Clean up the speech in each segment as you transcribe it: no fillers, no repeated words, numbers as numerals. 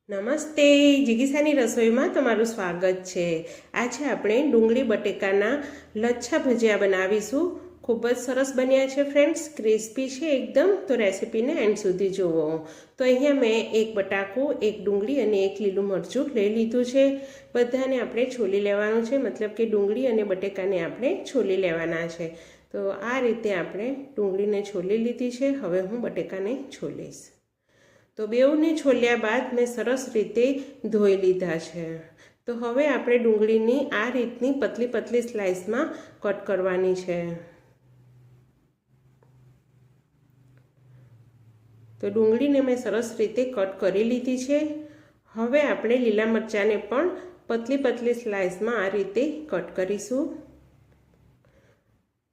નમસ્તે, જીગીસાની રસોઈમાં તમારું સ્વાગત છે। આજે આપણે ડુંગળી બટેકાના લચ્છા ભજીયા બનાવીશું। ખૂબ જ સરસ બન્યા છે ફ્રેન્ડ્સ, ક્રિસ્પી છે એકદમ। તો રેસીપીને એન્ડ સુધી જુઓ। તો અહીંયા મેં એક બટાકું, એક ડુંગળી અને એક લીલું મરચું લઈ લીધું છે। બધાને આપણે છોલી લેવાનું છે, મતલબ કે ડુંગળી અને બટેકાને આપણે છોલી લેવાના છે। તો આ રીતે આપણે ડુંગળીને છોલી લીધી છે। હવે હું બટેકાને છોલીશ। તો બેઉને છોલ્યા બાદ મેં સરસ રીતે ધોઈ લીધા છે। તો હવે આપણે ડુંગળીની આ રીતની પતલી પતલી સ્લાઇસમાં કટ કરવાની છે। તો ડુંગળીને મેં સરસ રીતે કટ કરી લીધી છે। હવે આપણે લીલા મરચાંને પણ પતલી પતલી સ્લાઇસમાં આ રીતે કટ કરીશું।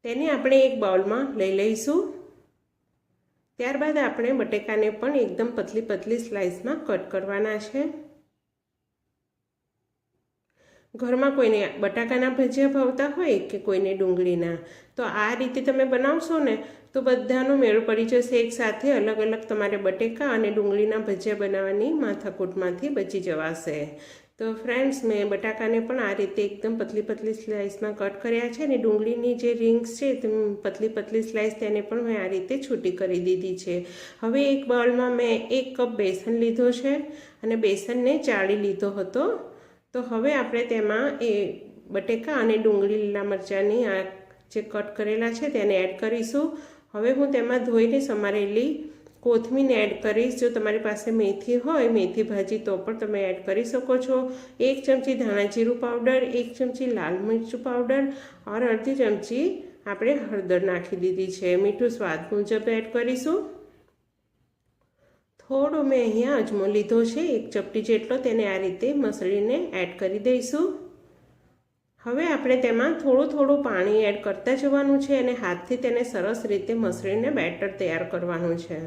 તેને આપણે એક બાઉલમાં લઈ લઈશું। ત્યારબાદ આપણે બટેકાને પણ એકદમ પતલી પતલી સ્લાઇસમાં કટ કરવાના છે। ઘરમાં કોઈને બટાકાના ભજીયા ભાવતા હોય કે કોઈને ડુંગળીના, તો આ રીતે તમે બનાવશો ને તો બધાનો મેળ પડી જશે એકસાથે। અલગ અલગ તમારે બટેકા અને ડુંગળીના ભજીયા બનાવવાની માથાકૂટમાંથી બચી જવાશે। તો ફ્રેન્ડ્સ, મેં બટાકાને પણ આ રીતે એકદમ પતલી પતલી સ્લાઇસમાં કટ કર્યા છે અને ડુંગળીની જે રિંગ્સ છે તે પતલી પતલી સ્લાઇસ તેને પણ મેં આ રીતે છૂટી કરી દીધી છે। હવે એક બાઉલમાં મેં 1 કપ બેસન લીધો છે અને બેસનને ચાળી લીધો હતો। તો હવે આપણે તેમાં એ બટેકા અને ડુંગળી લીલા મરચાંની આ જે કટ કરેલા છે તેને એડ કરીશું। હવે હું તેમાં ધોઈને સમારેલી કોથમીરને એડ કરીશ। જો તમારી પાસે મેથી હોય, મેથી ભાજી, તો પણ તમે એડ કરી શકો છો। 1 ચમચી ધાણા જીરું પાવડર, 1 ચમચી લાલ મરચું પાવડર और અડધી ચમચી આપણે હળદર નાખી દીધી છે। મીઠું સ્વાદ મુજબ એડ કરીશું। થોડો મેં અહીંયા અજમો લીધો છે, 1 ચપટી જેટલો, તેને આ રીતે મસળીને એડ કરી દઈશું। હવે આપણે તેમાં થોડું થોડું પાણી એડ કરતા જવાનું છે અને હાથથી તેને સરસ રીતે મસળીને બેટર તૈયાર કરવાનું છે।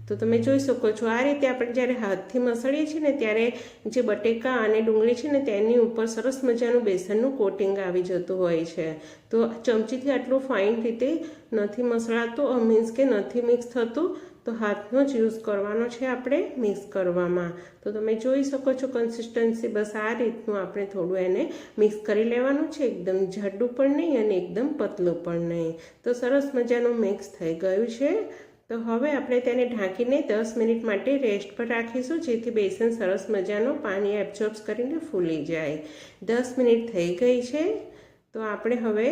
તો તમે જોઈ શકો છો આ રીતે આપણે જ્યારે હાથથી મસળીએ છીએ ને ત્યારે જે બટેકા અને ડુંગળી છે ને તેની ઉપર સરસ મજાનું બેસનનું કોટિંગ આવી જતું હોય છે। તો ચમચીથી આટલું ફાઇન રીતે નથી મસળાતું, મીન્સ કે નથી મિક્સ થતું, તો હાથનો જ યુઝ કરવાનો છે આપણે મિક્સ કરવામાં। તો તમે જોઈ શકો છો કન્સિસ્ટન્સી, બસ આ રીતનું આપણે થોડું એને મિક્સ કરી લેવાનું છે। એકદમ જાડું પણ નહીં અને એકદમ પતલું પણ નહીં। તો સરસ મજાનું મિક્સ થઈ ગયું છે। તો હવે આપણે તેને ઢાંકીને 10 મિનિટ માટે રેસ્ટ પર રાખીશું, જેથી બેસન સરસ મજાનું પાણી એબ્ઝોર્બ કરીને ફૂલી જાય। 10 મિનિટ થઈ ગઈ છે। તો આપણે હવે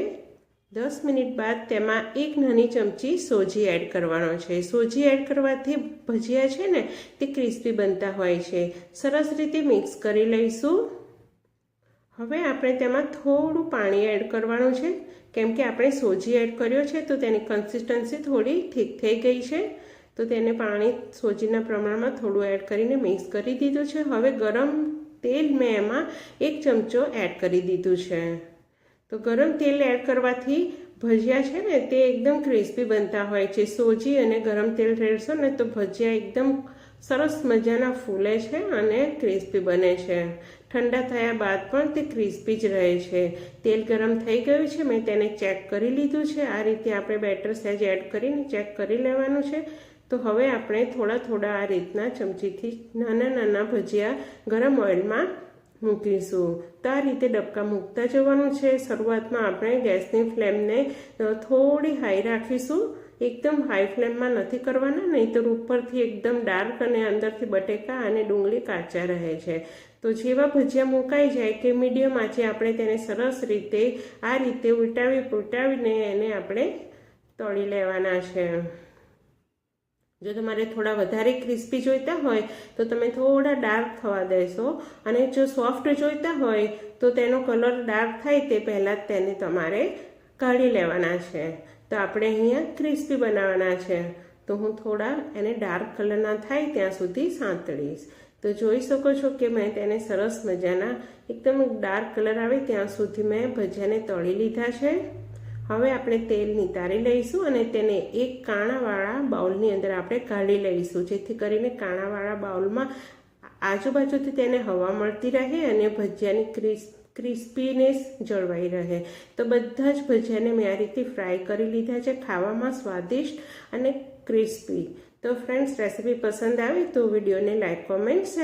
10 મિનિટ બાદ તેમાં 1 નાની ચમચી સોજી એડ કરવાનો છે। સોજી એડ કરવાથી ભજીયા છે ને તે ક્રિસ્પી બનતા હોય છે। સરસ રીતે મિક્સ કરી લઈશું। હવે આપણે તેમાં થોડું પાણી એડ કરવાનું છે, કેમ કે આપણે સોજી એડ કર્યો છે તો તેની કન્સિસ્ટન્સી થોડી ઠીક થઈ ગઈ છે। તો તેને પાણી સોજીના પ્રમાણમાં થોડું એડ કરીને મિક્સ કરી દીધું છે। હવે ગરમ તેલ મેં એમાં 1 ચમચો એડ કરી દીધું છે। તો ગરમ તેલ એડ કરવાથી ભજીયા છે ને તે એકદમ ક્રિસ્પી બનતા હોય છે। સોજી અને ગરમ તેલ રેડશો ને તો ભજીયા એકદમ સરસ મજાના ફૂલે છે અને ક્રિસ્પી બને છે। ઠંડા થયા બાદ પણ તે ક્રિસ્પી જ રહે છે। તેલ ગરમ થઈ ગયું છે, મેં તેને ચેક કરી લીધું છે। આ રીતે આપણે બેટર સહેજ એડ કરીને ચેક કરી લેવાનું છે। તો હવે આપણે થોડા થોડા આ રીતના ચમચીથી નાના નાના ભજીયા ગરમ ઓઇલમાં મૂકીશું। તો આ રીતે ડબકા મૂકતા જવાનું છે। શરૂઆતમાં આપણે ગેસની ફ્લેમને થોડી હાઈ રાખીશું, એકદમ હાઈ ફ્લેમમાં નથી કરવાના, નહીં તો ઉપરથી એકદમ ડાર્ક અને અંદરથી બટેકા અને ડુંગળી કાચા રહે છે। તો જેવા ભજીયા મુકાઈ જાય કે મીડિયમ આંચે આપણે તેને સરસ રીતે આ રીતે ઉલટાવીને એને આપણે તળી લેવાના છે। જો તમારે થોડા વધારે ક્રિસ્પી જોઈતા હોય તો તમે થોડા ડાર્ક થવા દેશો, અને જો સોફ્ટ જોઈતા હોય તો તેનો કલર ડાર્ક થાય તે પહેલાં જ તેને તમારે કાઢી લેવાના છે। તો આપણે અહીંયા ક્રિસ્પી બનાવવાના છે, તો હું થોડા એને ડાર્ક કલરના થાય ત્યાં સુધી સાંતળીશ। તો જોઈ શકો છો કે મેં તેને સરસ મજાના એકદમ ડાર્ક કલર આવે ત્યાં સુધી મેં ભજીયાને તળી લીધા છે। હવે આપણે તેલ નિતારી લઈશું અને તેને એક કાણાવાળા બાઉલની અંદર આપણે કાઢી લઈશું, જેથી કરીને કાણાવાળા બાઉલમાં આજુબાજુથી તેને હવા મળતી રહે અને ભજીયાની ક્રિસ્પીનેસ જળવાઈ રહે। તો બધા જ ભજીયાને મેં આ રીતે ફ્રાય કરી લીધા છે, ખાવામાં સ્વાદિષ્ટ અને ક્રિસ્પી। તો ફ્રેન્ડ્સ, રેસીપી પસંદ આવે તો વિડીયોને લાઈક, કોમેન્ટ, શેર